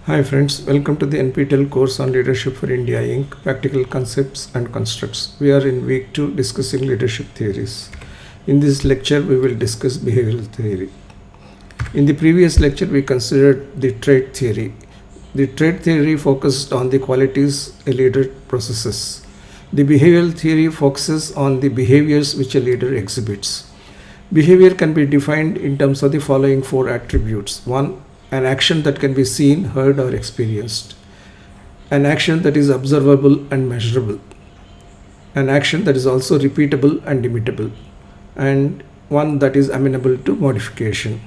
Hi friends, welcome to the NPTEL course on Leadership for India Inc. Practical Concepts and Constructs. We are in week 2 discussing leadership theories. In this lecture, we will discuss behavioral theory. In the previous lecture, we considered the trait theory. The trait theory focused on the qualities a leader possesses. The behavioral theory focuses on the behaviors which a leader exhibits. Behavior can be defined in terms of the following 4 attributes. 1. An action that can be seen, heard, or experienced. An action that is observable and measurable. An action that is also repeatable and imitable. And one that is amenable to modification.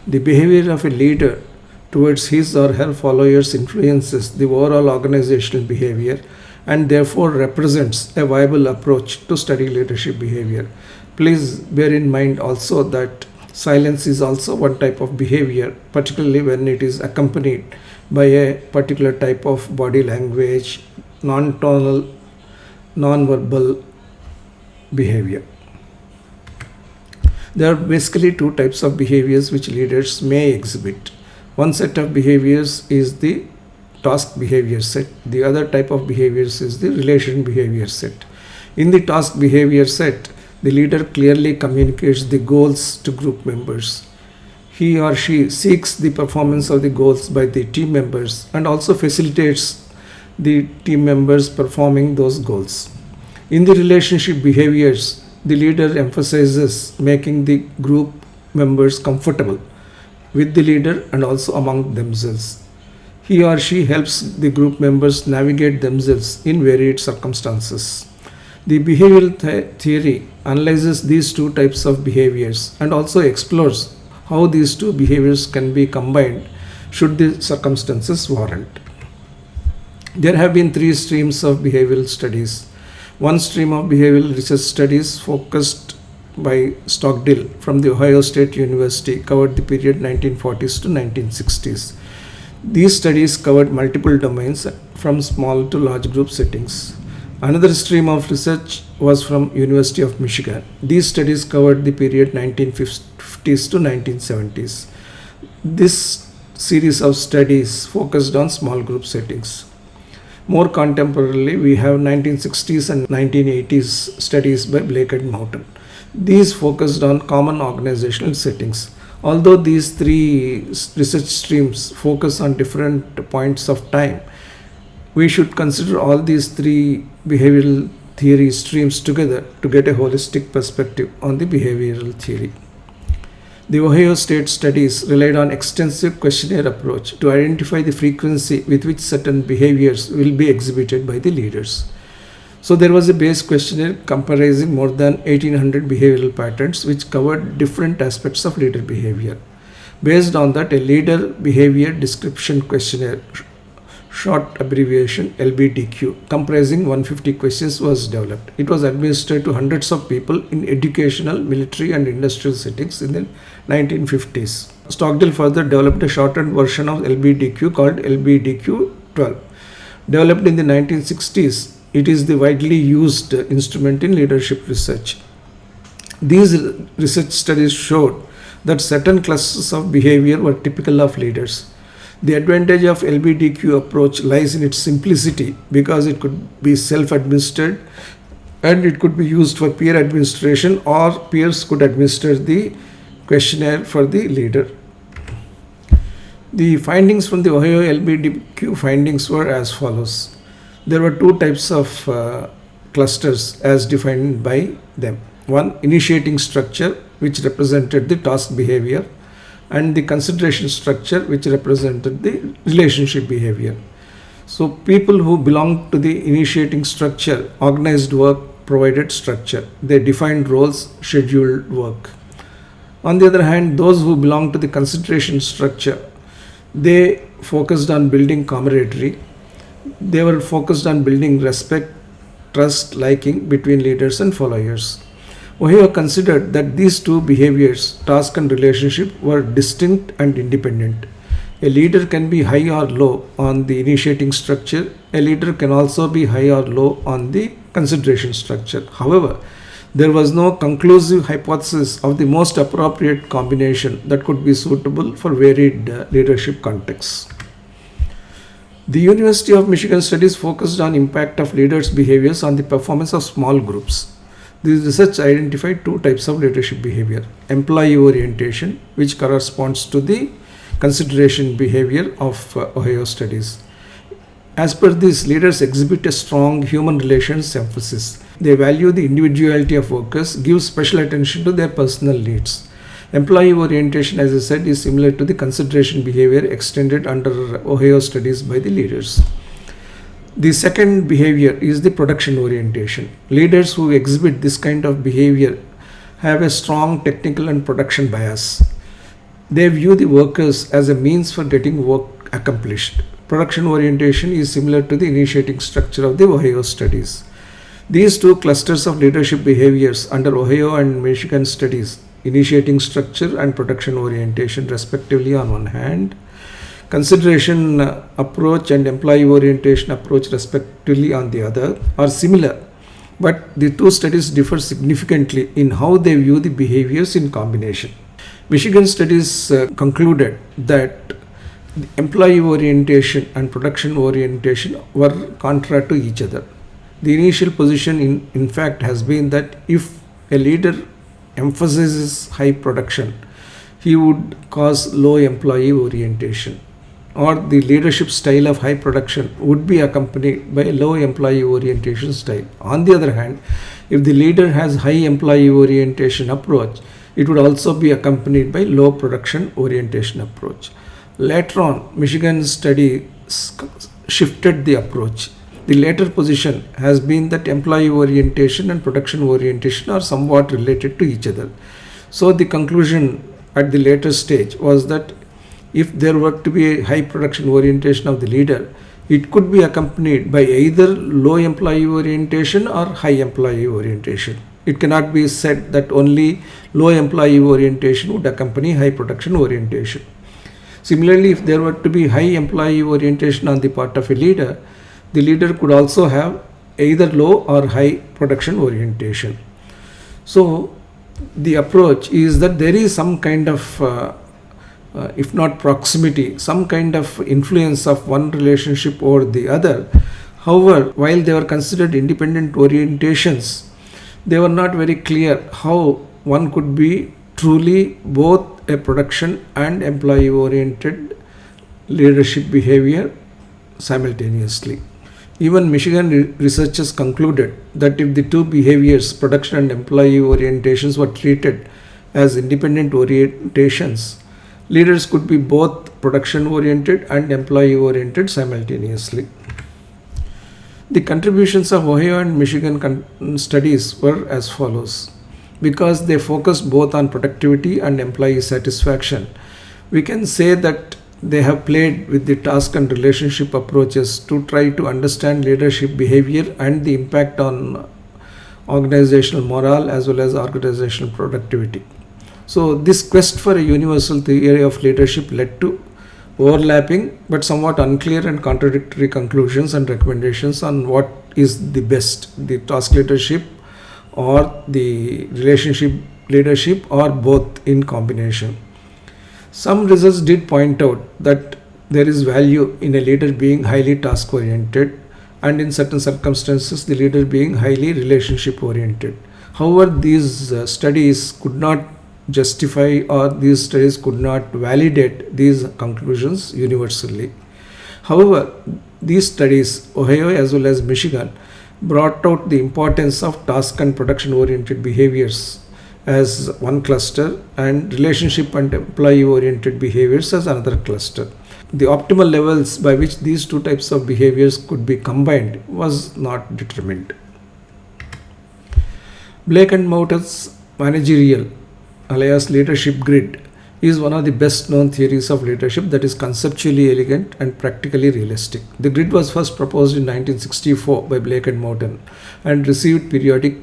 The behavior of a leader towards his or her followers influences the overall organizational behavior and therefore represents a viable approach to study leadership behavior. Please bear in mind also that silence is also one type of behavior, particularly when it is accompanied by a particular type of body language, non-tonal, non-verbal behavior. There are basically 2 types of behaviors which leaders may exhibit. One set of behaviors is the task behavior set. The other type of behaviors is the relation behavior set. In the task behavior set, the leader clearly communicates the goals to group members. He or she seeks the performance of the goals by the team members and also facilitates the team members performing those goals. In the relationship behaviors, the leader emphasizes making the group members comfortable with the leader and also among themselves. He or she helps the group members navigate themselves in varied circumstances. The behavioral theory analyzes these 2 types of behaviors and also explores how these 2 behaviors can be combined should the circumstances warrant. There have been 3 streams of behavioral studies. One stream of behavioral research studies focused by Stockdale from the Ohio State University covered the period 1940s to 1960s. These studies covered multiple domains from small to large group settings. Another stream of research was from University of Michigan. These studies covered the period 1950s to 1970s. This series of studies focused on small group settings. More contemporarily, we have 1960s and 1980s studies by Blake and Moulton. These focused on common organizational settings. Although these 3 research streams focus on different points of time, we should consider all these 3 behavioral theory streams together to get a holistic perspective on the behavioral theory. The Ohio State studies relied on extensive questionnaire approach to identify the frequency with which certain behaviors will be exhibited by the leaders. So there was a base questionnaire comprising more than 1800 behavioral patterns which covered different aspects of leader behavior. Based on that, a leader behavior description questionnaire, short abbreviation LBDQ, comprising 150 questions was developed. It was administered to hundreds of people in educational, military and industrial settings in the 1950s. Stockdale further developed a shortened version of LBDQ called LBDQ-12. Developed in the 1960s, it is the widely used instrument in leadership research. These research studies showed that certain clusters of behavior were typical of leaders. The advantage of LBDQ approach lies in its simplicity because it could be self-administered and it could be used for peer administration, or peers could administer the questionnaire for the leader. The findings from the Ohio LBDQ findings were as follows. There were 2 types of clusters as defined by them. One, initiating structure, which represented the task behavior, and the consideration structure, which represented the relationship behavior. So people who belonged to the initiating structure organized work, provided structure. They defined roles, scheduled work. On the other hand, those who belonged to the consideration structure, they focused on building camaraderie. They were focused on building respect, trust, liking between leaders and followers. Ohio considered that these 2 behaviors, task and relationship, were distinct and independent. A leader can be high or low on the initiating structure. A leader can also be high or low on the consideration structure. However, there was no conclusive hypothesis of the most appropriate combination that could be suitable for varied leadership contexts. The University of Michigan studies focused on impact of leaders' behaviors on the performance of small groups. This research identified two types of leadership behavior: employee orientation, which corresponds to the consideration behavior of Ohio studies. As per this, leaders exhibit a strong human relations emphasis. They value the individuality of workers, give special attention to their personal needs. Employee orientation, as I said, is similar to the consideration behavior extended under Ohio studies by the leaders. The second behavior is the production orientation. Leaders who exhibit this kind of behavior have a strong technical and production bias. They view the workers as a means for getting work accomplished. Production orientation is similar to the initiating structure of the Ohio studies. These two clusters of leadership behaviors under Ohio and Michigan studies, initiating structure and production orientation respectively on one hand, consideration approach and employee orientation approach respectively on the other, are similar, but the two studies differ significantly in how they view the behaviors in combination. Michigan studies concluded that the employee orientation and production orientation were contrary to each other. The initial position in fact has been that if a leader emphasizes high production, he would cause low employee orientation, or the leadership style of high production would be accompanied by a low employee orientation style. On the other hand, if the leader has high employee orientation approach, it would also be accompanied by low production orientation approach. Later on, Michigan study shifted the approach. The later position has been that employee orientation and production orientation are somewhat related to each other. So the conclusion at the later stage was that if there were to be a high production orientation of the leader, it could be accompanied by either low employee orientation or high employee orientation. It cannot be said that only low employee orientation would accompany high production orientation. Similarly, if there were to be high employee orientation on the part of a leader, the leader could also have either low or high production orientation. So the approach is that there is some kind of if not proximity, some kind of influence of one relationship over the other. However, while they were considered independent orientations, they were not very clear how one could be truly both a production and employee oriented leadership behavior simultaneously. Even Michigan researchers concluded that if the two behaviors, production and employee orientations, were treated as independent orientations, leaders could be both production oriented and employee oriented simultaneously. The contributions of Ohio and Michigan studies were as follows. Because they focused both on productivity and employee satisfaction, we can say that they have played with the task and relationship approaches to try to understand leadership behavior and the impact on organizational morale as well as organizational productivity. So this quest for a universal theory of leadership led to overlapping but somewhat unclear and contradictory conclusions and recommendations on what is the best, the task leadership or the relationship leadership, or both in combination. Some results did point out that there is value in a leader being highly task oriented and in certain circumstances the leader being highly relationship oriented. However, these studies could not justify or these studies could not validate these conclusions universally. However, these studies, Ohio as well as Michigan, brought out the importance of task and production oriented behaviors as one cluster and relationship and employee oriented behaviors as another cluster. The optimal levels by which these two types of behaviors could be combined was not determined. Blake and Mouton's managerial alias leadership grid is one of the best known theories of leadership that is conceptually elegant and practically realistic. The grid was first proposed in 1964 by Blake and Mouton and received periodic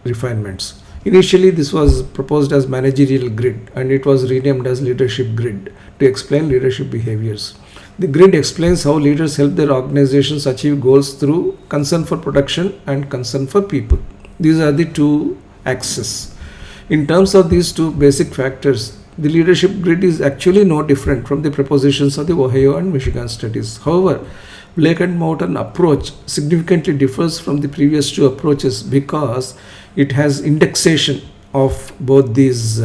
refinements. Initially, this was proposed as managerial grid and it was renamed as leadership grid to explain leadership behaviors. The grid explains how leaders help their organizations achieve goals through concern for production and concern for people. These are the two axes. In terms of these two basic factors, the leadership grid is actually no different from the propositions of the Ohio and Michigan studies. However, Blake and Morton approach significantly differs from the previous two approaches because it has indexation of both these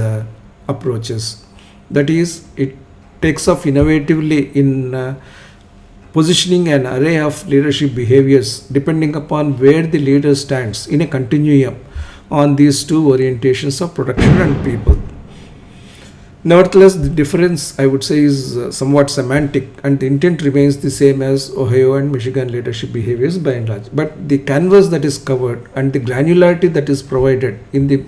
approaches. That is, it takes off innovatively in positioning an array of leadership behaviors depending upon where the leader stands in a continuum on these two orientations of production and people. Nevertheless, the difference, I would say, is somewhat semantic, and the intent remains the same as Ohio and Michigan leadership behaviors by and large. But the canvas that is covered and the granularity that is provided in the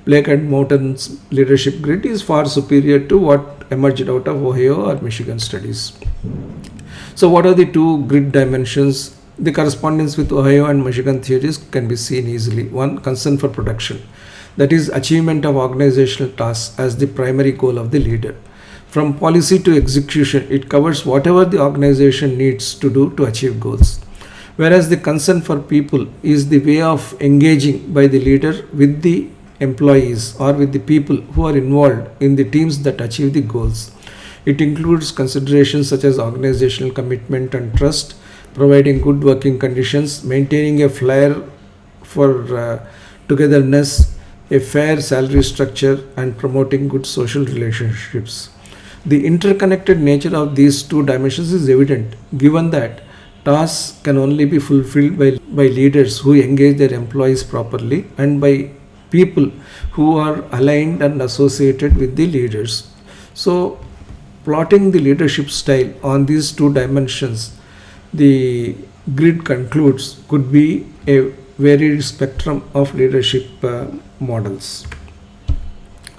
Blake and Morton's leadership grid is far superior to what emerged out of Ohio or Michigan studies. So, what are the two grid dimensions? The correspondence with Ohio and Michigan theories can be seen easily. One, concern for production, that is, achievement of organizational tasks as the primary goal of the leader. From policy to execution, it covers whatever the organization needs to do to achieve goals. Whereas the concern for people is the way of engaging by the leader with the employees or with the people who are involved in the teams that achieve the goals. It includes considerations such as organizational commitment and trust, providing good working conditions, maintaining a flair for togetherness, a fair salary structure, and promoting good social relationships. The interconnected nature of these two dimensions is evident given that tasks can only be fulfilled by leaders who engage their employees properly and by people who are aligned and associated with the leaders. So, plotting the leadership style on these two dimensions, the grid concludes could be a varied spectrum of leadership models.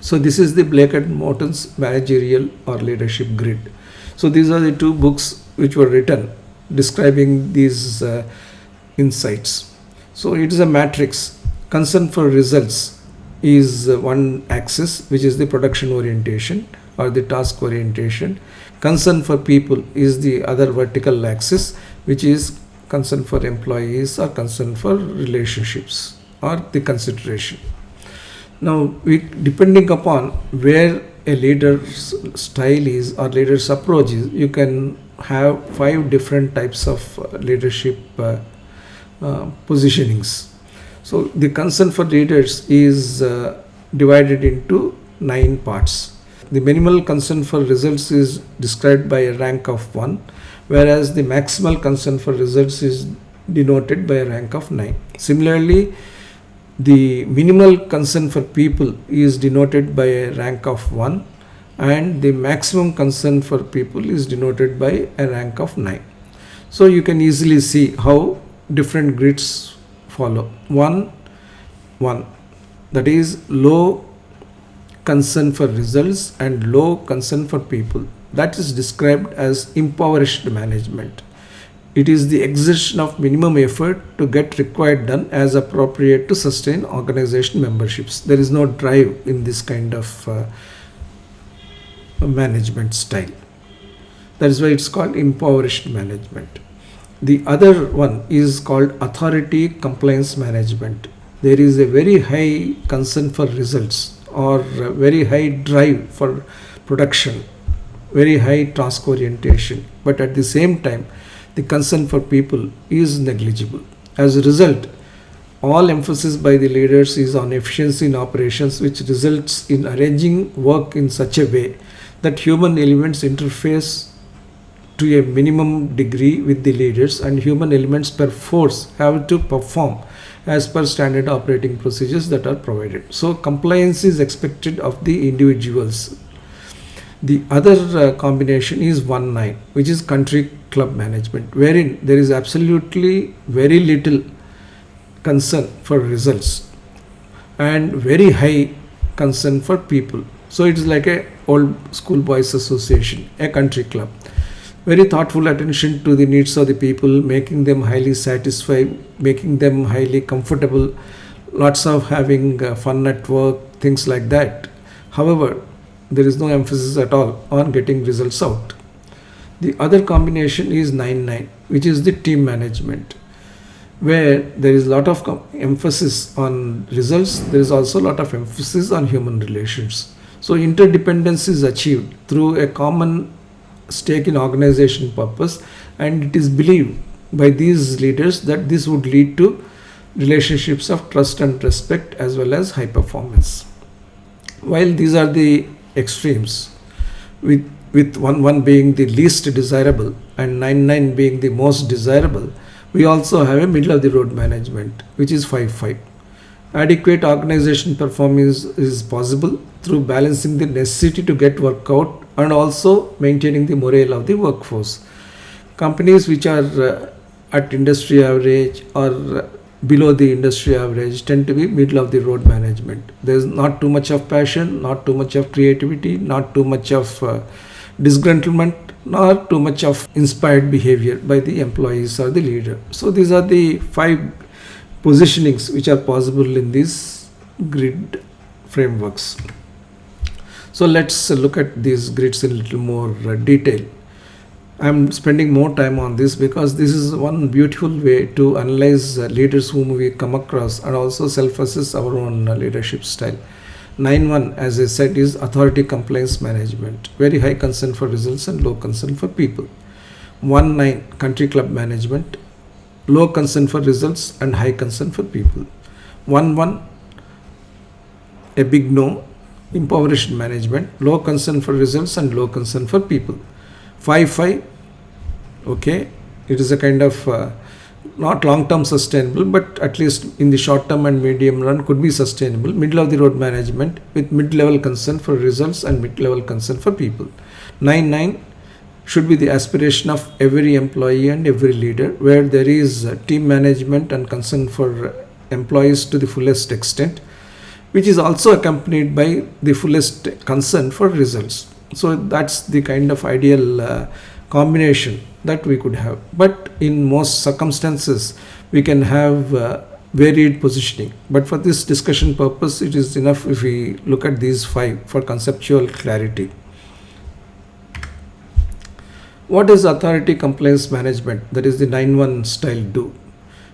So this is the Blake and Morton's managerial or leadership grid. So these are the two books which were written describing these insights. So it is a matrix. Concern for results is one axis, which is the production orientation or the task orientation. Concern for people is the other vertical axis, which is concern for employees or concern for relationships or the consideration. Now, depending upon where a leader's style is or leader's approach is, you can have 5 different types of leadership positionings. So, the concern for leaders is divided into 9 parts. The minimal concern for results is described by a rank of 1, whereas the maximal concern for results is denoted by a rank of 9. Similarly, the minimal concern for people is denoted by a rank of 1 and the maximum concern for people is denoted by a rank of 9. So you can easily see how different grids follow. 1, that is low concern for results and low concern for people. That is described as impoverished management. It is the exertion of minimum effort to get required done as appropriate to sustain organization memberships. There is no drive in this kind of management style. That is why it's called impoverished management. The other one is called authority compliance management. There is a very high concern for results or very high drive for production, very high task orientation, but at the same time the concern for people is negligible. As a result, all emphasis by the leaders is on efficiency in operations, which results in arranging work in such a way that human elements interface to a minimum degree with the leaders and human elements per force have to perform as per standard operating procedures that are provided. So compliance is expected of the individuals. The other combination is 1-9, which is country club management, wherein there is absolutely very little concern for results and very high concern for people. So it is like a old school boys association, a country club. Very thoughtful attention to the needs of the people, making them highly satisfied, making them highly comfortable, lots of having fun at work, things like that. However, there is no emphasis at all on getting results out. The other combination is 9-9, which is the team management, where there is a lot of emphasis on results. There is also a lot of emphasis on human relations. So interdependence is achieved through a common stake in organization purpose and it is believed by these leaders that this would lead to relationships of trust and respect as well as high performance. While these are the extremes, with one being the least desirable and 9 being the most desirable, we also have a middle of the road management, which is 5-5. Adequate organization performance is possible through balancing the necessity to get work out and also maintaining the morale of the workforce. Companies which are at industry average or below the industry average tend to be middle of the road management. There is not too much of passion, not too much of creativity, not too much of disgruntlement, nor too much of inspired behavior by the employees or the leader. So these are the 5 positionings which are possible in these grid frameworks. So let's look at these grids in a little more detail. I'm spending more time on this because this is one beautiful way to analyze leaders whom we come across and also self-assess our own leadership style. 9-1, as I said, is authority compliance management, very high concern for results and low concern for people. 1-9, country club management, low concern for results and high concern for people. 1-1, a big no, impoverished management, low concern for results and low concern for people. 5-5, okay, it is a kind of not long-term sustainable, but at least in the short-term and medium run could be sustainable. Middle of the road management with mid-level concern for results and mid-level concern for people. 9-9 should be the aspiration of every employee and every leader, where there is team management and concern for employees to the fullest extent, which is also accompanied by the fullest concern for results. So that's the kind of ideal combination that we could have. But in most circumstances, we can have varied positioning. But for this discussion purpose, it is enough if we look at these 5 for conceptual clarity. What does authority compliance management, that is the 9-1 style, do?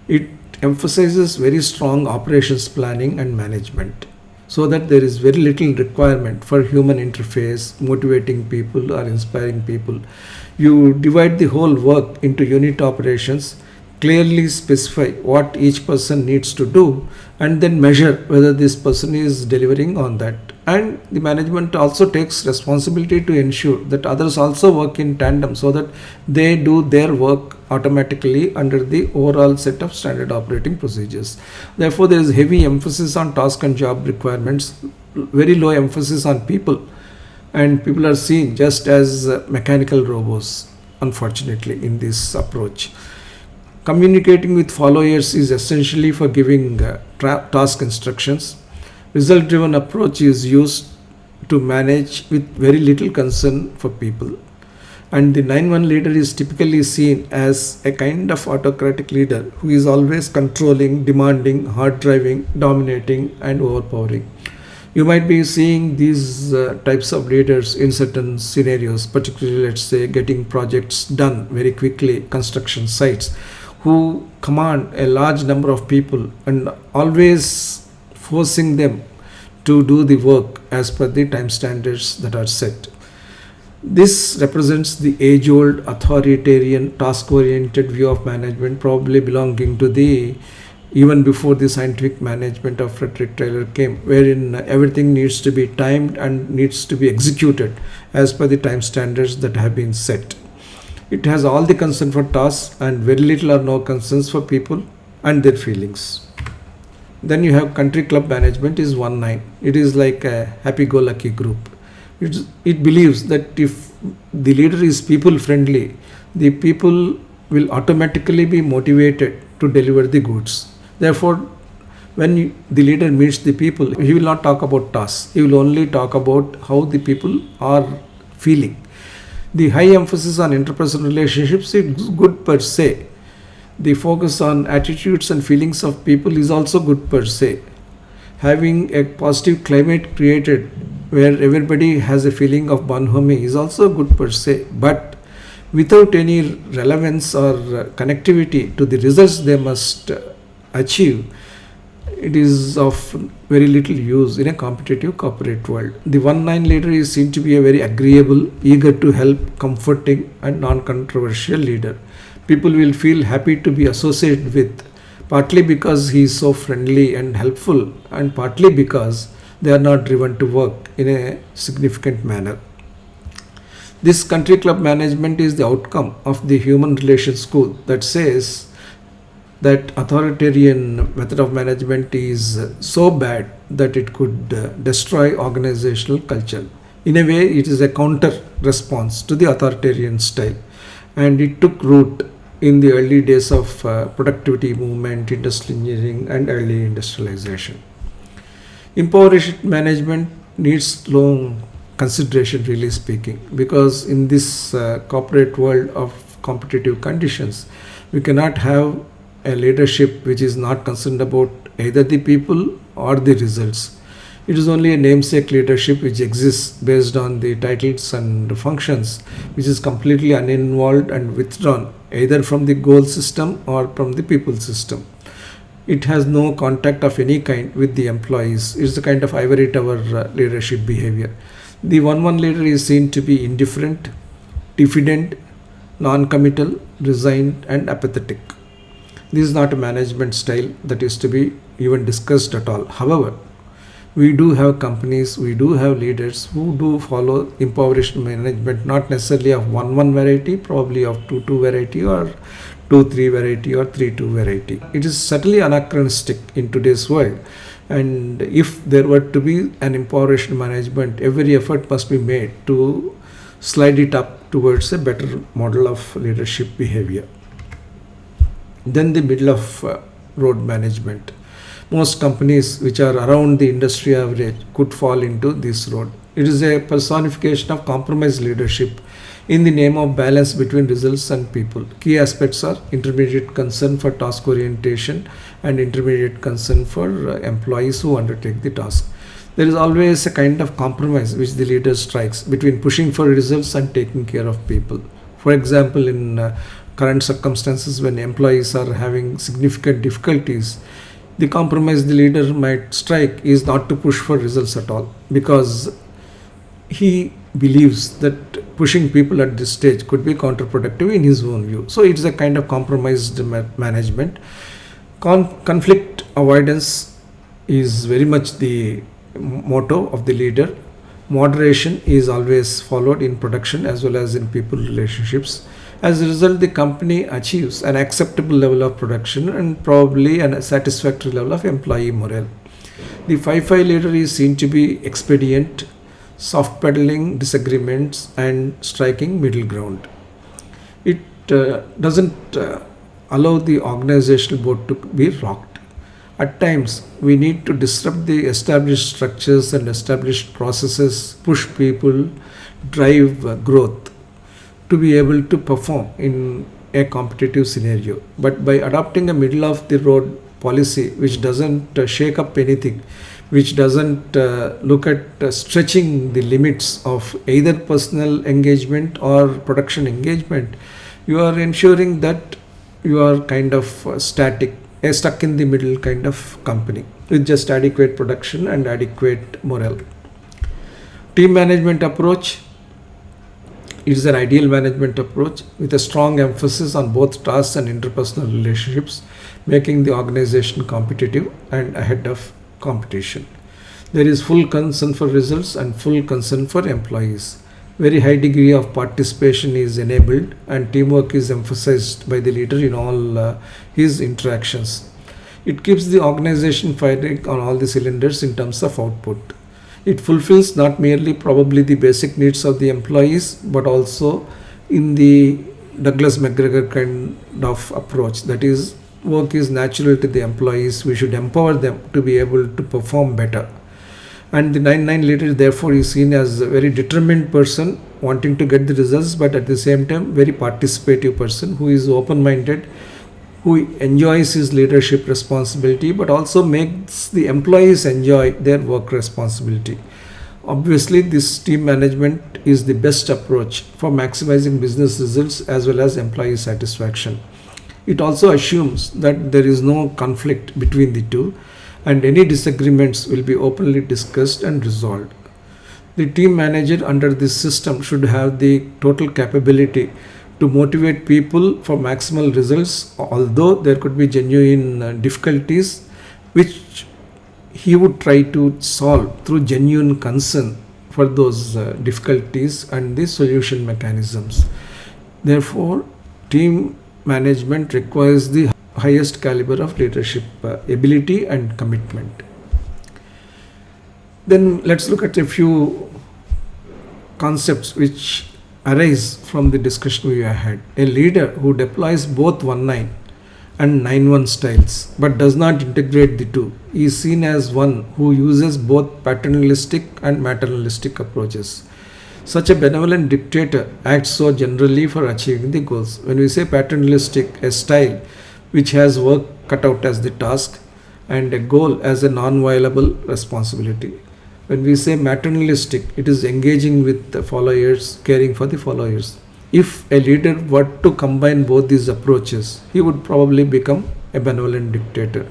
It emphasizes very strong operations planning and management, so that there is very little requirement for human interface, motivating people or inspiring people. You divide the whole work into unit operations, clearly specify what each person needs to do, and then measure whether this person is delivering on that. And the management also takes responsibility to ensure that others also work in tandem so that they do their work automatically under the overall set of standard operating procedures. Therefore, there is heavy emphasis on task and job requirements, very low emphasis on people, and people are seen just as mechanical robots, unfortunately, in this approach. Communicating with followers is essentially for giving task instructions. Result-driven approach is used to manage with very little concern for people. And the 9-1 leader is typically seen as a kind of autocratic leader who is always controlling, demanding, hard-driving, dominating, and overpowering. You might be seeing these types of leaders in certain scenarios, particularly, let's say, getting projects done very quickly, construction sites, who command a large number of people and always forcing them to do the work as per the time standards that are set. This represents the age-old authoritarian, task-oriented view of management, probably belonging to the even before the scientific management of Frederick Taylor came, wherein everything needs to be timed and needs to be executed as per the time standards that have been set. It has all the concern for tasks and very little or no concerns for people and their feelings. Then you have country club management is 1-9. It is like a happy-go-lucky group. It believes that if the leader is people-friendly, the people will automatically be motivated to deliver the goods. Therefore, when the leader meets the people, he will not talk about tasks. He will only talk about how the people are feeling. The high emphasis on interpersonal relationships is good per se. The focus on attitudes and feelings of people is also good per se. Having a positive climate created where everybody has a feeling of bonhomie is also good per se, but without any relevance or connectivity to the results they must achieve, it is of very little use in a competitive corporate world. The 1-9 leader is seen to be a very agreeable, eager to help, comforting and non-controversial leader. People will feel happy to be associated with, partly because he is so friendly and helpful, and partly because they are not driven to work in a significant manner. This country club management is the outcome of the human relations school that says that authoritarian method of management is so bad that it could destroy organizational culture. In a way, it is a counter response to the authoritarian style, and it took root in the early days of productivity movement, industrial engineering, and early industrialization. Impoverished management needs long consideration, really speaking, because in this corporate world of competitive conditions, we cannot have a leadership which is not concerned about either the people or the results. It is only a namesake leadership which exists based on the titles and functions, which is completely uninvolved and withdrawn either from the goal system or from the people system. It has no contact of any kind with the employees. It's the kind of ivory tower leadership behavior. The one leader is seen to be indifferent, diffident, non-committal, resigned, and apathetic. This is not a management style that is to be even discussed at all. However, we do have companies, we do have leaders who do follow impoverished management, not necessarily of one variety, probably of two variety, or 2-3 variety, or 3-2 variety. It is certainly anachronistic in today's world, and if there were to be an impoverished management, every effort must be made to slide it up towards a better model of leadership behavior. Then the middle of road management. Most companies which are around the industry average could fall into this road. It is a personification of compromise leadership in the name of balance between results and people. Key aspects are intermediate concern for task orientation and intermediate concern for employees who undertake the task. There is always a kind of compromise which the leader strikes between pushing for results and taking care of people. For example, in current circumstances when employees are having significant difficulties, the compromise the leader might strike is not to push for results at all, because he believes that pushing people at this stage could be counterproductive in his own view. So it is a kind of compromised management. Conflict avoidance is very much the motto of the leader. Moderation is always followed in production as well as in people relationships. As a result, the company achieves an acceptable level of production and probably a satisfactory level of employee morale. The 5-5 leader is seen to be expedient, soft pedaling disagreements, and striking middle ground. It doesn't allow the organizational boat to be rocked. At times, we need to disrupt the established structures and established processes, push people, drive growth to be able to perform in a competitive scenario. But by adopting a middle of the road policy which doesn't shake up anything, which doesn't look at stretching the limits of either personal engagement or production engagement, you are ensuring that you are kind of static, a stuck in the middle kind of company with just adequate production and adequate morale. Team management approach. It is an ideal management approach with a strong emphasis on both tasks and interpersonal relationships, making the organization competitive and ahead of competition. There is full concern for results and full concern for employees. Very high degree of participation is enabled and teamwork is emphasized by the leader in all his interactions. It keeps the organization firing on all the cylinders in terms of output. It fulfills not merely probably the basic needs of the employees, but also in the Douglas McGregor kind of approach. That is, work is natural to the employees. We should empower them to be able to perform better. And the 9-9 leader therefore is seen as a very determined person wanting to get the results, but at the same time very participative person who is open-minded, who enjoys his leadership responsibility, but also makes the employees enjoy their work responsibility. Obviously, this team management is the best approach for maximizing business results as well as employee satisfaction. It also assumes that there is no conflict between the two, and any disagreements will be openly discussed and resolved. The team manager under this system should have the total capability to motivate people for maximal results, although there could be genuine difficulties which he would try to solve through genuine concern for those difficulties and the solution mechanisms. Therefore, team management requires the highest caliber of leadership ability and commitment. Then let's look at a few concepts which arise from the discussion we have had. A leader who deploys both 1-9 and 9-1 styles but does not integrate the two is seen as one who uses both paternalistic and maternalistic approaches. Such a benevolent dictator acts so generally for achieving the goals. When we say paternalistic, a style which has work cut out as the task and a goal as a non-violable responsibility. When we say maternalistic, it is engaging with the followers, caring for the followers. If a leader were to combine both these approaches, he would probably become a benevolent dictator.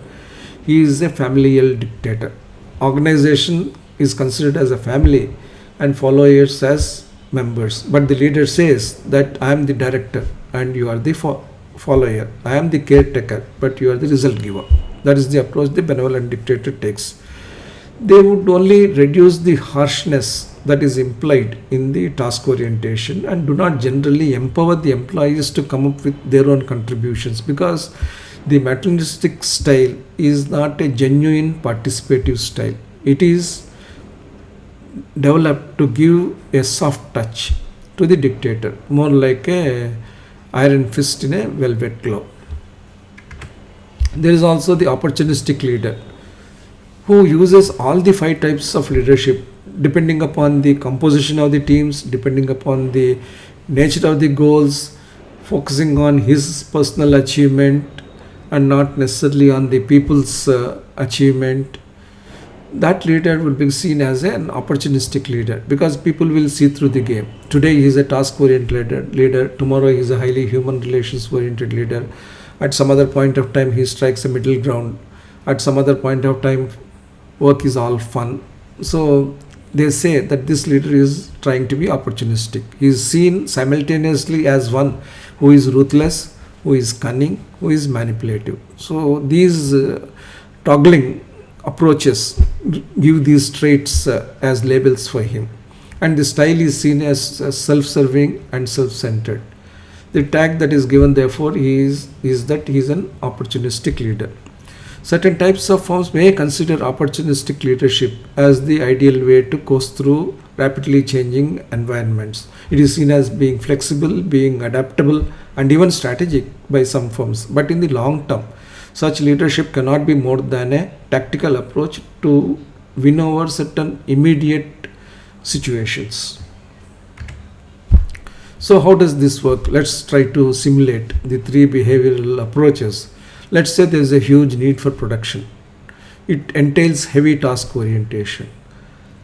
He is a familial dictator. Organization is considered as a family and followers as members. But the leader says that I am the director and you are the follower. I am the caretaker, but you are the result giver. That is the approach the benevolent dictator takes. They would only reduce the harshness that is implied in the task orientation and do not generally empower the employees to come up with their own contributions, because the maternalistic style is not a genuine participative style. It is developed to give a soft touch to the dictator, more like a iron fist in a velvet glove. There is also the opportunistic leader who uses all the 5 types of leadership depending upon the composition of the teams, depending upon the nature of the goals, focusing on his personal achievement and not necessarily on the people's achievement. That leader will be seen as an opportunistic leader because people will see through the game. Today he is a task oriented leader, tomorrow he is a highly human relations oriented leader. At some other point of time he strikes a middle ground. At some other point of time work is all fun. So they say that this leader is trying to be opportunistic. He is seen simultaneously as one who is ruthless, who is cunning, who is manipulative. So these toggling approaches give these traits as labels for him. And the style is seen as self-serving and self-centered. The tag that is given therefore is that he is an opportunistic leader. Certain types of firms may consider opportunistic leadership as the ideal way to coast through rapidly changing environments. It is seen as being flexible, being adaptable, and even strategic by some firms. But in the long term, such leadership cannot be more than a tactical approach to win over certain immediate situations. So how does this work? Let's try to simulate the 3 behavioral approaches. Let's say there is a huge need for production. It entails heavy task orientation.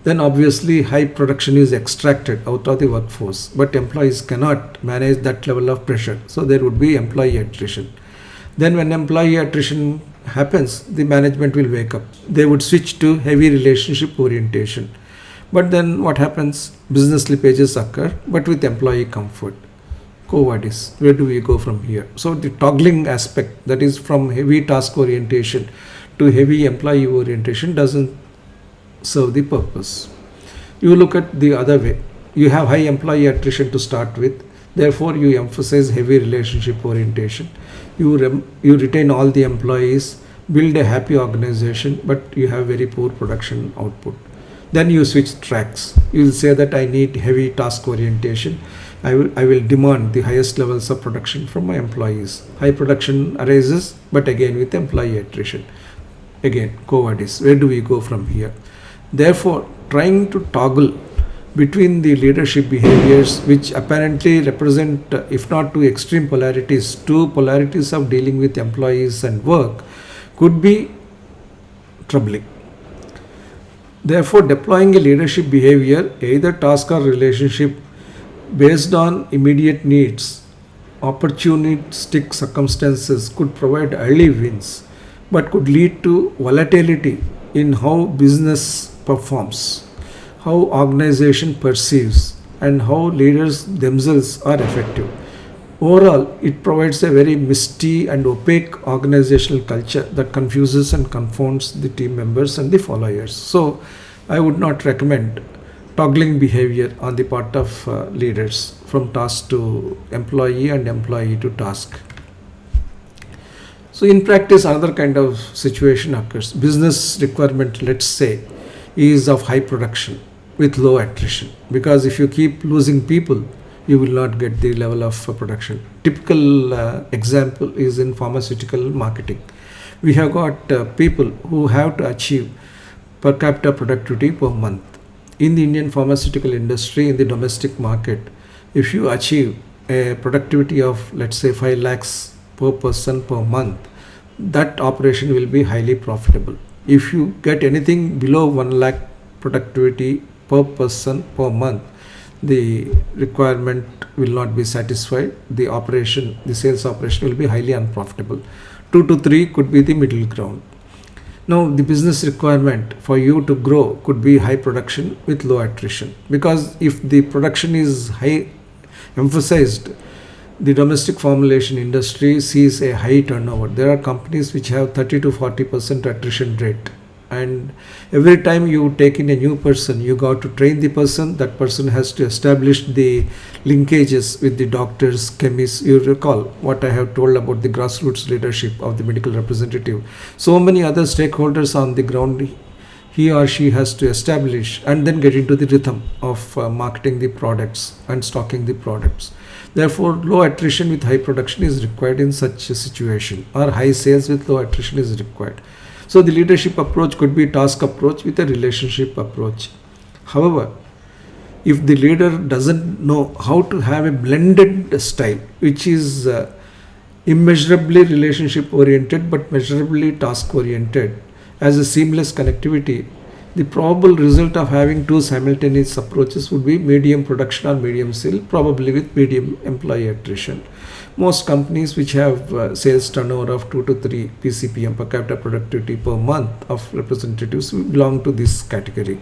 Then obviously high production is extracted out of the workforce, but employees cannot manage that level of pressure. So there would be employee attrition. Then when employee attrition happens, the management will wake up. They would switch to heavy relationship orientation. But then what happens? Business slippages occur, but with employee comfort. Quo vadis, where do we go from here? So the toggling aspect, that is from heavy task orientation to heavy employee orientation, doesn't serve the purpose. You look at the other way. You have high employee attrition to start with. Therefore, you emphasize heavy relationship orientation. You retain all the employees, build a happy organization, but you have very poor production output. Then you switch tracks. You will say that I need heavy task orientation. I will demand the highest levels of production from my employees. High production arises, but again with employee attrition. Again, quo vadis, where do we go from here? Therefore, trying to toggle between the leadership behaviors, which apparently represent, if not two extreme polarities, 2 polarities of dealing with employees and work, could be troubling. Therefore, deploying a leadership behavior, either task or relationship, based on immediate needs, opportunistic circumstances could provide early wins, but could lead to volatility in how business performs, how organization perceives, and how leaders themselves are effective. Overall, it provides a very misty and opaque organizational culture that confuses and confounds the team members and the followers. So, I would not recommend toggling behavior on the part of leaders from task to employee and employee to task. So, in practice, another kind of situation occurs. Business requirement, let's say, is of high production with low attrition, because if you keep losing people, you will not get the level of production. Typical example is in pharmaceutical marketing. We have got people who have to achieve per capita productivity per month. In the Indian pharmaceutical industry, in the domestic market, if you achieve a productivity of, let's say, 5 lakhs per person per month, that operation will be highly profitable. If you get anything below 1 lakh productivity per person per month, the requirement will not be satisfied. The sales operation will be highly unprofitable. 2 to 3 could be the middle ground. Now, the business requirement for you to grow could be high production with low attrition, because if the production is high emphasized, the domestic formulation industry sees a high turnover. There are companies which have 30 to 40% attrition rate, and every time you take in a new person, you got to train the person. That person has to establish the linkages with the doctors, chemists. You recall what I have told about the grassroots leadership of the medical representative. So many other stakeholders on the ground he or she has to establish, and then get into the rhythm of marketing the products and stocking the products. Therefore, low attrition with high production is required in such a situation, or high sales with low attrition is required. So the leadership approach could be task approach with a relationship approach. However, if the leader doesn't know how to have a blended style, which is immeasurably relationship oriented but measurably task oriented, as a seamless connectivity, the probable result of having two simultaneous approaches would be medium production or medium sale, probably with medium employee attrition. Most companies which have sales turnover of 2 to 3 PCPM, per capita productivity per month of representatives, belong to this category.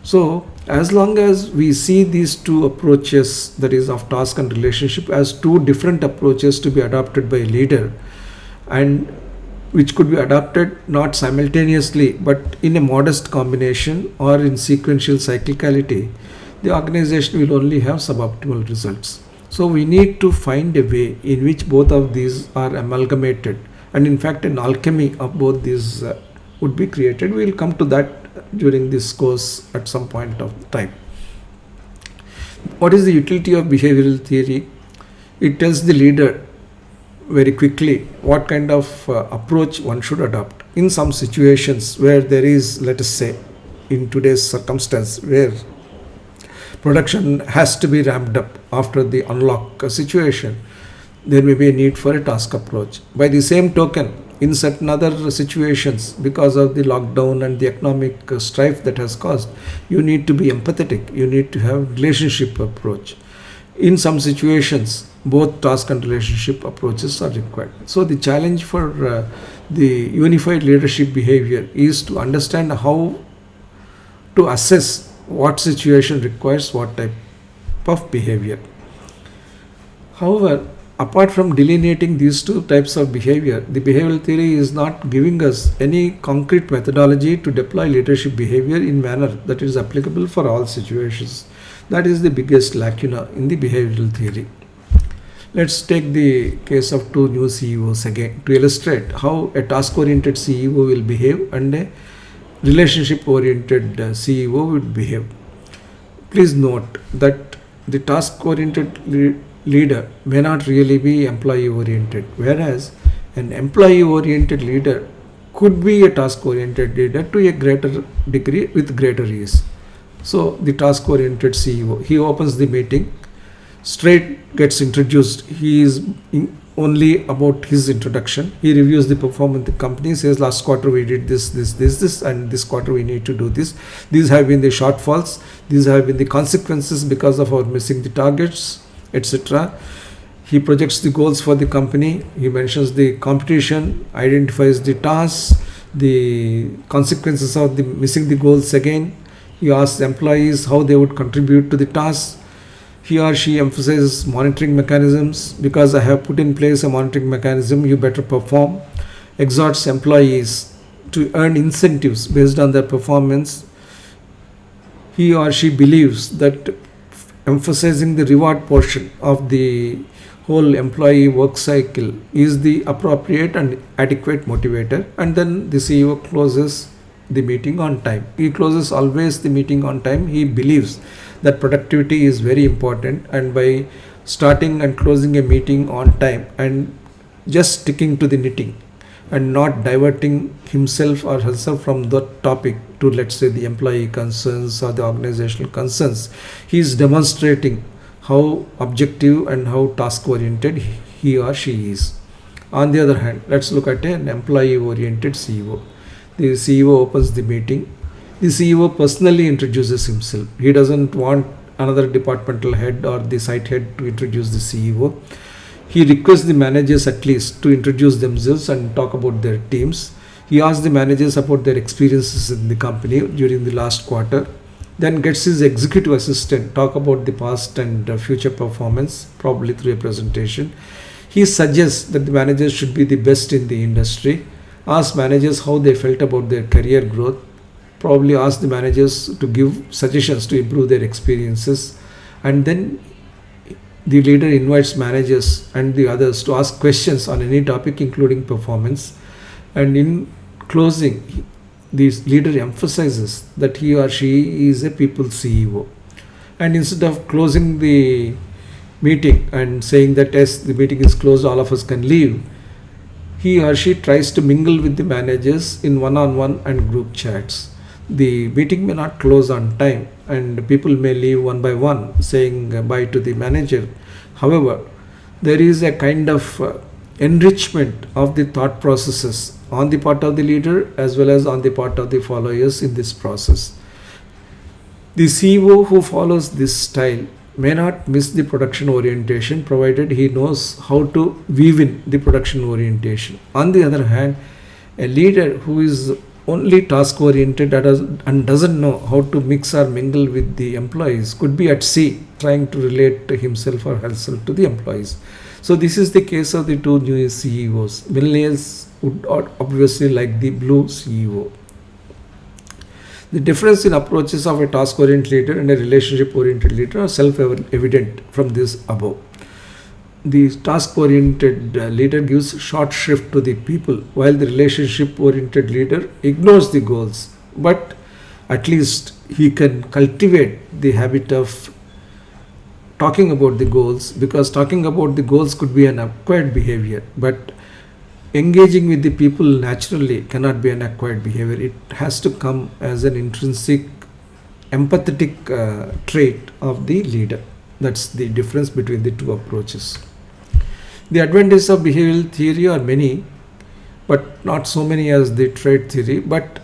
So, as long as we see these two approaches, that is of task and relationship, as two different approaches to be adopted by a leader, and which could be adopted not simultaneously but in a modest combination or in sequential cyclicality, the organization will only have suboptimal results. So we need to find a way in which both of these are amalgamated, and in fact an alchemy of both these would be created. We will come to that during this course at some point of time. What is the utility of behavioral theory? It tells the leader very quickly what kind of approach one should adopt in some situations where there is, let us say, in today's circumstance, where production has to be ramped up after the unlock situation, there may be a need for a task approach. By the same token, in certain other situations, because of the lockdown and the economic strife that has caused, you need to be empathetic, you need to have relationship approach. In some situations, both task and relationship approaches are required. So the challenge for the unified leadership behavior is to understand how to assess what situation requires what type of behavior. However, apart from delineating these two types of behavior, the behavioral theory is not giving us any concrete methodology to deploy leadership behavior in manner that is applicable for all situations. That is the biggest lacuna in the behavioral theory. Let's take the case of two new CEOs again to illustrate how a task-oriented CEO will behave and a relationship-oriented CEO would behave. Please note that the task-oriented leader may not really be employee-oriented, whereas an employee-oriented leader could be a task-oriented leader to a greater degree with greater ease. So the task-oriented CEO, he opens the meeting, straight gets introduced. He is only about his introduction. He reviews the performance of the company, says last quarter we did this, and this quarter we need to do this. These have been the shortfalls. These have been the consequences because of our missing the targets, etc. He projects the goals for the company. He mentions the competition, identifies the tasks, the consequences of the missing the goals again. He asks employees how they would contribute to the task. He or she emphasizes monitoring mechanisms. Because I have put in place a monitoring mechanism, you better perform. Exhorts employees to earn incentives based on their performance. He or she believes that emphasizing the reward portion of the whole employee work cycle is the appropriate and adequate motivator. And then the CEO closes the meeting on time. He closes always the meeting on time. He believes that productivity is very important, and by starting and closing a meeting on time and just sticking to the knitting and not diverting himself or herself from the topic to, let's say, the employee concerns or the organizational concerns, he is demonstrating how objective and how task oriented he or she is. On the other hand, let's look at an employee oriented CEO. The CEO opens the meeting. The CEO personally introduces himself. He doesn't want another departmental head or the site head to introduce the CEO. He requests the managers at least to introduce themselves and talk about their teams. He asks the managers about their experiences in the company during the last quarter. Then gets his executive assistant talk about the past and future performance, probably through a presentation. He suggests that the managers should be the best in the industry. Asks managers how they felt about their career growth. Probably ask the managers to give suggestions to improve their experiences. And then the leader invites managers and the others to ask questions on any topic, including performance. And in closing, the leader emphasizes that he or she is a people CEO. And instead of closing the meeting and saying that yes, the meeting is closed, all of us can leave, he or she tries to mingle with the managers in one-on-one and group chats. The meeting may not close on time and people may leave one by one saying bye to the manager. However, there is a kind of enrichment of the thought processes on the part of the leader as well as on the part of the followers in this process. The CEO who follows this style may not miss the production orientation provided he knows how to weave in the production orientation. On the other hand, a leader who is only task oriented and doesn't know how to mix or mingle with the employees could be at sea trying to relate himself or herself to the employees. So this is the case of the two new CEOs. Millennials would obviously like the blue CEO. The difference in approaches of a task oriented leader and a relationship oriented leader are self-evident from this above. The task oriented leader gives short shrift to the people, while the relationship oriented leader ignores the goals. But at least he can cultivate the habit of talking about the goals, because talking about the goals could be an acquired behavior, but engaging with the people naturally cannot be an acquired behavior. It has to come as an intrinsic empathetic trait of the leader. That's the difference between the two approaches. The advantages of behavioral theory are many, but not so many as the trait theory. But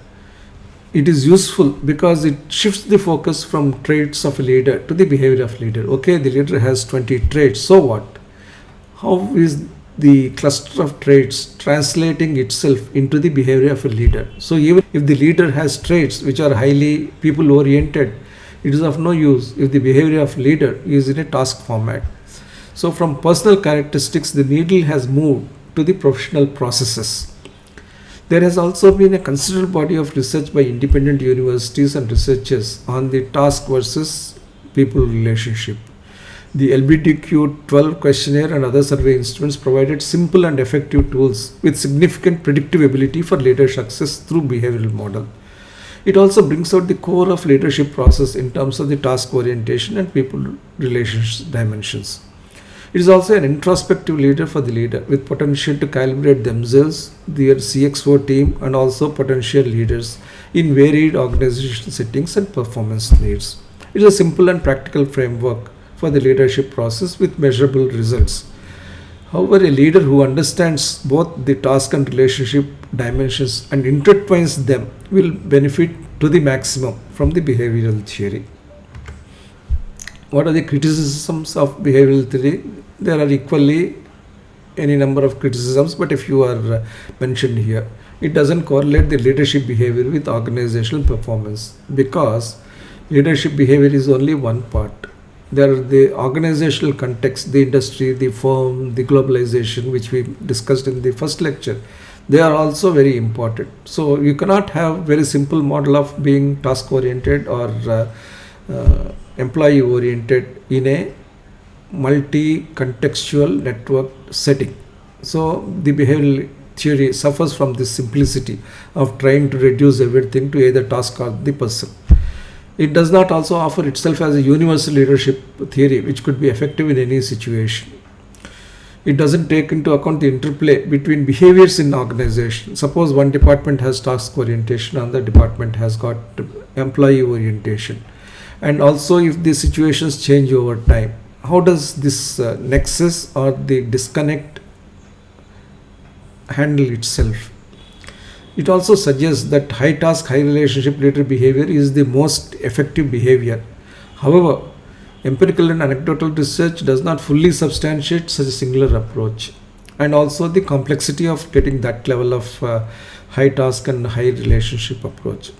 it is useful because it shifts the focus from traits of a leader to the behavior of leader. Okay, the leader has 20 traits, so what? How is the cluster of traits translating itself into the behavior of a leader? So even if the leader has traits which are highly people oriented, it is of no use if the behavior of leader is in a task format. So from personal characteristics, the needle has moved to the professional processes. There has also been a considerable body of research by independent universities and researchers on the task versus people relationship. The LBDQ-12 questionnaire and other survey instruments provided simple and effective tools with significant predictive ability for leader success through behavioral model. It also brings out the core of leadership process in terms of the task orientation and people relations dimensions. It is also an introspective leader for the leader with potential to calibrate themselves, their CXO team, and also potential leaders in varied organizational settings and performance needs. It is a simple and practical framework for the leadership process with measurable results. However, a leader who understands both the task and relationship dimensions and intertwines them will benefit to the maximum from the behavioral theory. What are the criticisms of behavioral theory? There are equally any number of criticisms, but a few are mentioned here. It doesn't correlate the leadership behavior with organizational performance because leadership behavior is only one part. There are the organizational context, the industry, the firm, the globalization, which we discussed in the first lecture. They are also very important. So you cannot have very simple model of being task oriented or employee oriented in a multi-contextual network setting. So the behavioral theory suffers from this simplicity of trying to reduce everything to either task or the person. It does not also offer itself as a universal leadership theory which could be effective in any situation. It doesn't take into account the interplay between behaviors in organization. Suppose one department has task orientation, another department has got employee orientation. And also if the situations change over time, how does this nexus or the disconnect handle itself? It also suggests that high task, high relationship leader behavior is the most effective behavior. However, empirical and anecdotal research does not fully substantiate such a singular approach, and also the complexity of getting that level of high task and high relationship approach.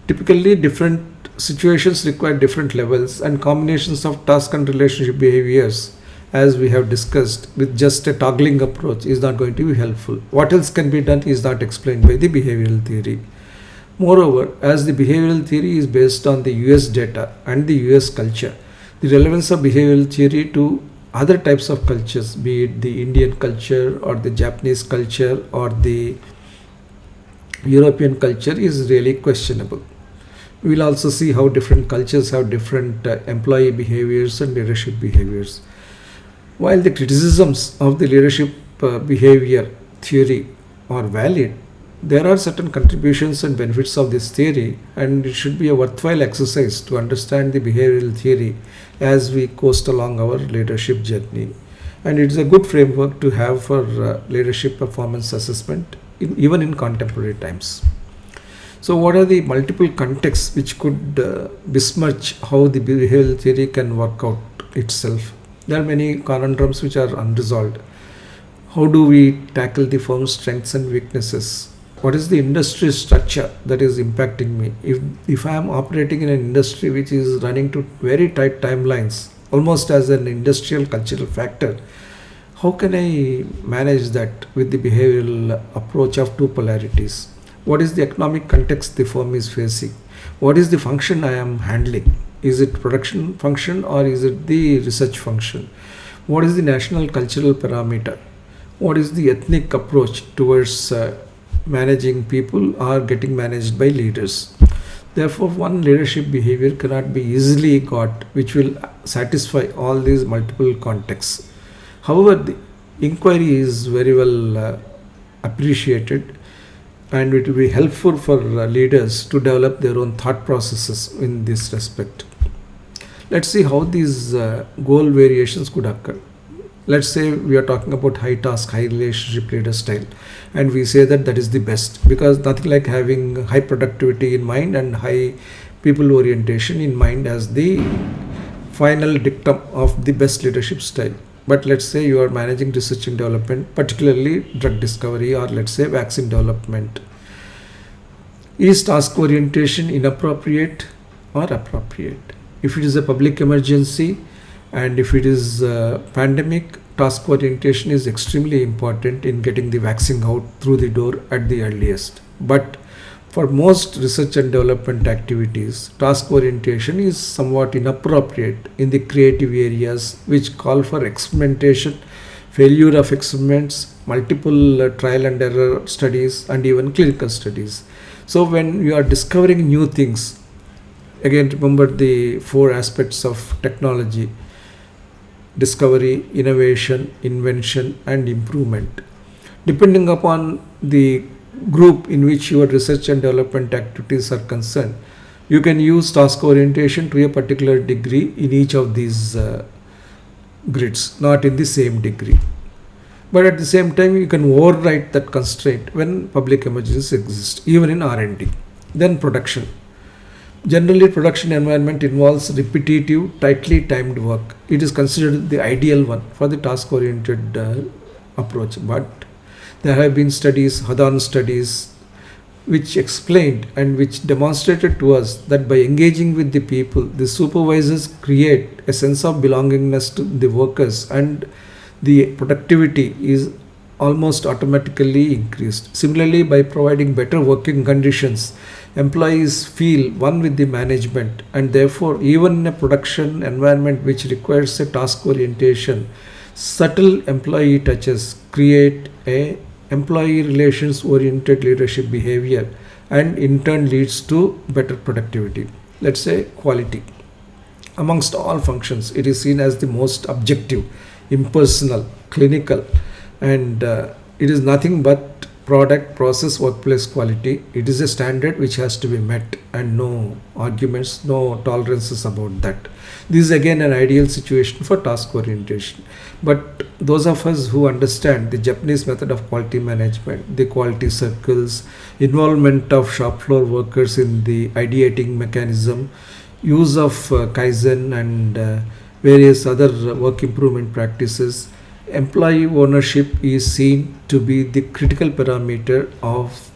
Typically, different situations require different levels, and combinations of task and relationship behaviors, as we have discussed, with just a toggling approach is not going to be helpful. What else can be done is not explained by the behavioral theory. Moreover, as the behavioral theory is based on the US data and the US culture, the relevance of behavioral theory to other types of cultures, be it the Indian culture or the Japanese culture or the European culture, is really questionable. We will also see how different cultures have different employee behaviors and leadership behaviors. While the criticisms of the leadership behavior theory are valid, there are certain contributions and benefits of this theory, and it should be a worthwhile exercise to understand the behavioral theory as we coast along our leadership journey. And it is a good framework to have for leadership performance assessment, even in contemporary times. So, what are the multiple contexts which could besmirch how the behavioral theory can work out itself? There are many conundrums which are unresolved. How do we tackle the firm's strengths and weaknesses? What is the industry structure that is impacting me? If I am operating in an industry which is running to very tight timelines, almost as an industrial cultural factor, how can I manage that with the behavioral approach of two polarities? What is the economic context the firm is facing? What is the function I am handling? Is it production function or is it the research function? What is the national cultural parameter? What is the ethnic approach towards managing people or getting managed by leaders? Therefore, one leadership behavior cannot be easily got which will satisfy all these multiple contexts. However, the inquiry is very well appreciated, and it will be helpful for leaders to develop their own thought processes in this respect. Let's see how these goal variations could occur. Let's say we are talking about high task, high relationship leader style, and we say that that is the best, because nothing like having high productivity in mind and high people orientation in mind as the final dictum of the best leadership style. But let's say you are managing research and development, particularly drug discovery, or let's say vaccine development. Is task orientation inappropriate or appropriate? If it is a public emergency and if it is a pandemic, task orientation is extremely important in getting the vaccine out through the door at the earliest. But for most research and development activities, task orientation is somewhat inappropriate in the creative areas which call for experimentation, failure of experiments, multiple trial and error studies, and even clinical studies. So when you are discovering new things, again remember the four aspects of technology: discovery, innovation, invention, and improvement. Depending upon the group in which your research and development activities are concerned, you can use task orientation to a particular degree in each of these grids, not in the same degree. But at the same time, you can override that constraint when public emergencies exist, even in R&D. Then production. Generally, production environment involves repetitive, tightly timed work. It is considered the ideal one for the task-oriented approach. But there have been studies, Hadan studies, which explained and which demonstrated to us that by engaging with the people, the supervisors create a sense of belongingness to the workers, and the productivity is almost automatically increased. Similarly, by providing better working conditions, employees feel one with the management, and therefore, even in a production environment which requires a task orientation, subtle employee touches create a employee relations oriented leadership behavior, and in turn leads to better productivity. Let's say quality. Amongst all functions, it is seen as the most objective, impersonal, clinical, and it is nothing but product, process, workplace quality. It is a standard which has to be met, and no arguments, no tolerances about that. This is again an ideal situation for task orientation. But those of us who understand the Japanese method of quality management, the quality circles, involvement of shop floor workers in the ideating mechanism, use of Kaizen and various other work improvement practices, employee ownership is seen to be the critical parameter of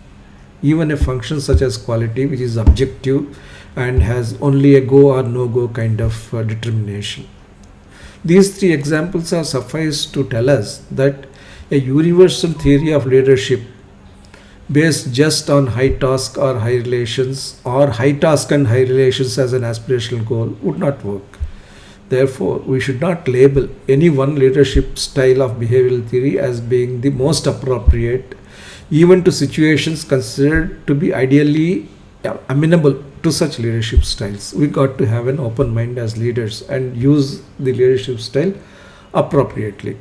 even a function such as quality, which is objective and has only a go or no go kind of determination. These three examples are suffice to tell us that a universal theory of leadership based just on high task or high relations, or high task and high relations as an aspirational goal would not work. Therefore, we should not label any one leadership style of behavioral theory as being the most appropriate, even to situations considered to be ideally amenable to such leadership styles. We got to have an open mind as leaders and use the leadership style appropriately.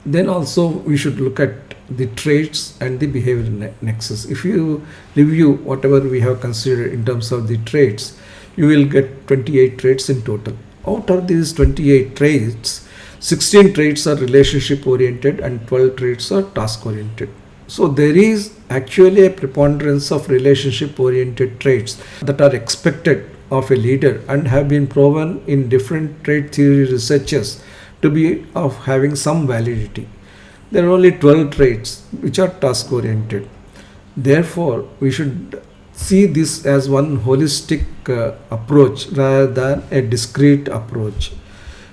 Then also we should look at the traits and the behavior nexus. If you review whatever we have considered in terms of the traits, you will get 28 traits in total. Out of these 28 traits, 16 traits are relationship oriented and 12 traits are task oriented. So there is actually a preponderance of relationship oriented traits that are expected of a leader and have been proven in different trait theory researches to be of having some validity. There are only 12 traits which are task oriented. Therefore, we should see this as one holistic approach rather than a discrete approach.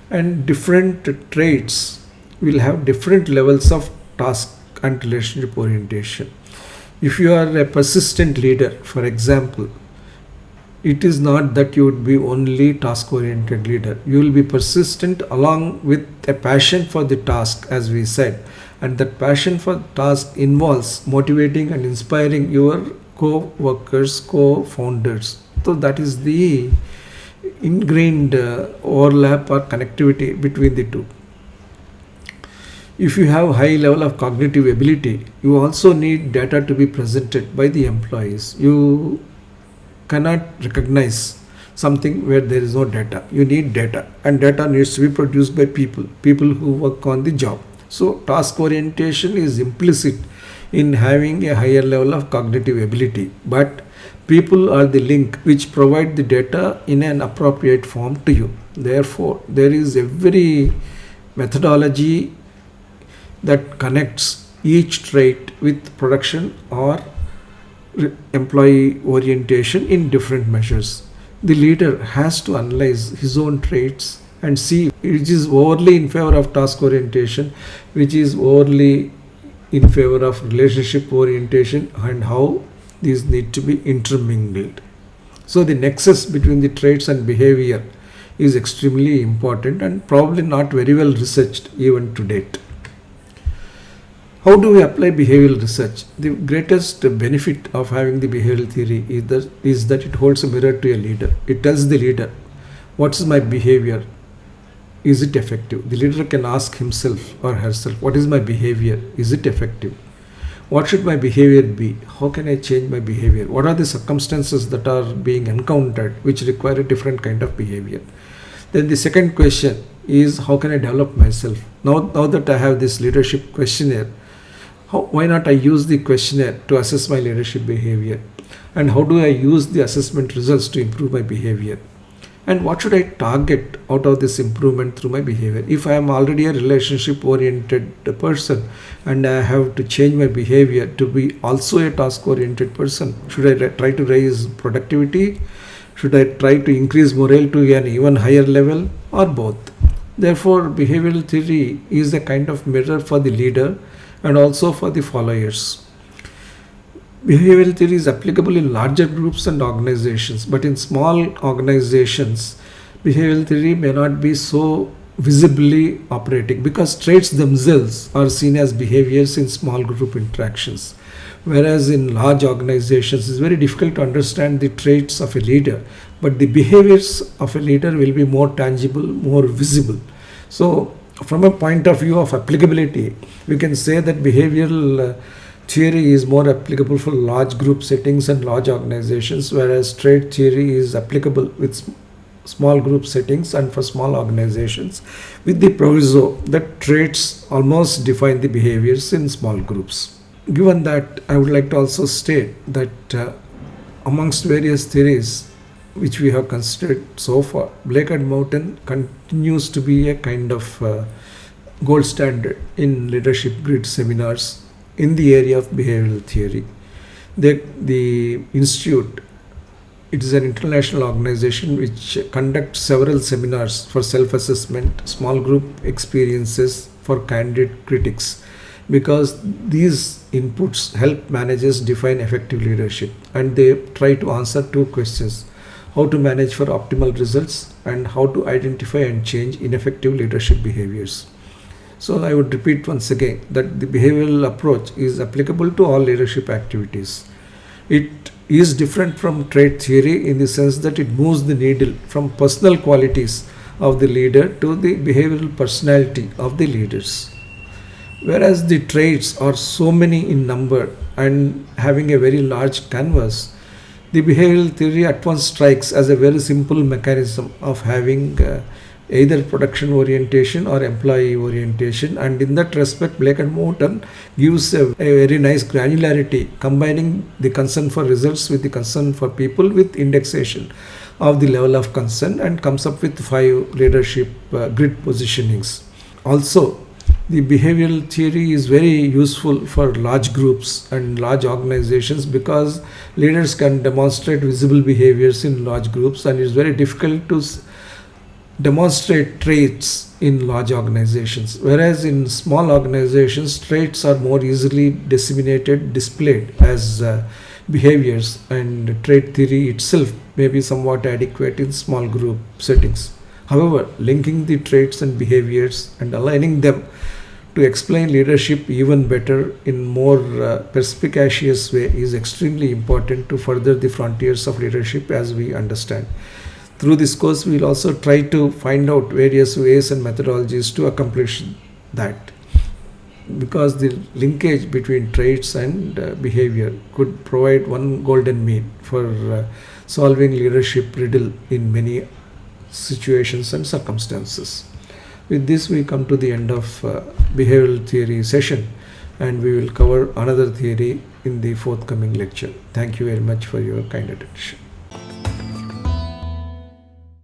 And different traits will have different levels of task and relationship orientation. If you are a persistent leader, for example, it is not that you would be only task oriented leader. You will be persistent along with a passion for the task, as we said, and that passion for task involves motivating and inspiring your co-workers, co-founders. So that is the ingrained overlap or connectivity between the two. If you have high level of cognitive ability, you also need data to be presented by the employees. You cannot recognize something where there is no data. You need data, and data needs to be produced by people who work on the job. So task orientation is implicit in having a higher level of cognitive ability, but people are the link which provide the data in an appropriate form to you. Therefore, there is every methodology that connects each trait with production or employee orientation in different measures. The leader has to analyze his own traits and see which is overly in favor of task orientation, which is overly in favor of relationship orientation, and how these need to be intermingled. So the nexus between the traits and behavior is extremely important and probably not very well researched even to date. How do we apply behavioral research? The greatest benefit of having the behavioral theory is that it holds a mirror to a leader. It tells the leader, what is my behavior? Is it effective? The leader can ask himself or herself, what is my behavior? Is it effective? What should my behavior be? How can I change my behavior? What are the circumstances that are being encountered which require a different kind of behavior? Then the second question is, how can I develop myself? Now that I have this leadership questionnaire, why not I use the questionnaire to assess my leadership behavior? And how do I use the assessment results to improve my behavior? And what should I target out of this improvement through my behavior? If I am already a relationship oriented person and I have to change my behavior to be also a task oriented person, should I try to raise productivity? Should I try to increase morale to an even higher level, or both? Therefore, behavioral theory is a kind of mirror for the leader and also for the followers. Behavioral theory is applicable in larger groups and organizations, but in small organizations, behavioral theory may not be so visibly operating because traits themselves are seen as behaviors in small group interactions. Whereas in large organizations, it's very difficult to understand the traits of a leader, but the behaviors of a leader will be more tangible, more visible. So, from a point of view of applicability, we can say that behavioral theory is more applicable for large group settings and large organizations, whereas trait theory is applicable with small group settings and for small organizations, with the proviso that traits almost define the behaviors in small groups. Given that, I would like to also state that amongst various theories which we have considered so far, Blake and Moten continues to be a kind of gold standard in leadership grid seminars in the area of behavioral theory. The institute, it is an international organization which conducts several seminars for self-assessment, small group experiences for candid critics, because these inputs help managers define effective leadership, and they try to answer two questions: how to manage for optimal results and how to identify and change ineffective leadership behaviors. So I would repeat once again that the behavioral approach is applicable to all leadership activities. It is different from trait theory in the sense that it moves the needle from personal qualities of the leader to the behavioral personality of the leaders. Whereas the traits are so many in number and having a very large canvas, the behavioral theory at once strikes as a very simple mechanism of having either production orientation or employee orientation, and in that respect Blake and Moten gives a very nice granularity, combining the concern for results with the concern for people with indexation of the level of concern, and comes up with 5 leadership grid positionings. Also, the behavioral theory is very useful for large groups and large organizations because leaders can demonstrate visible behaviors in large groups, and it's very difficult to demonstrate traits in large organizations, whereas in small organizations traits are more easily disseminated, displayed as behaviors, and trait theory itself may be somewhat adequate in small group settings. However, linking the traits and behaviors and aligning them to explain leadership even better in more perspicacious way is extremely important to further the frontiers of leadership as we understand. Through this course, we will also try to find out various ways and methodologies to accomplish that, because the linkage between traits and behavior could provide one golden mean for solving leadership riddle in many situations and circumstances. With this, we come to the end of behavioral theory session, and we will cover another theory in the forthcoming lecture. Thank you very much for your kind attention.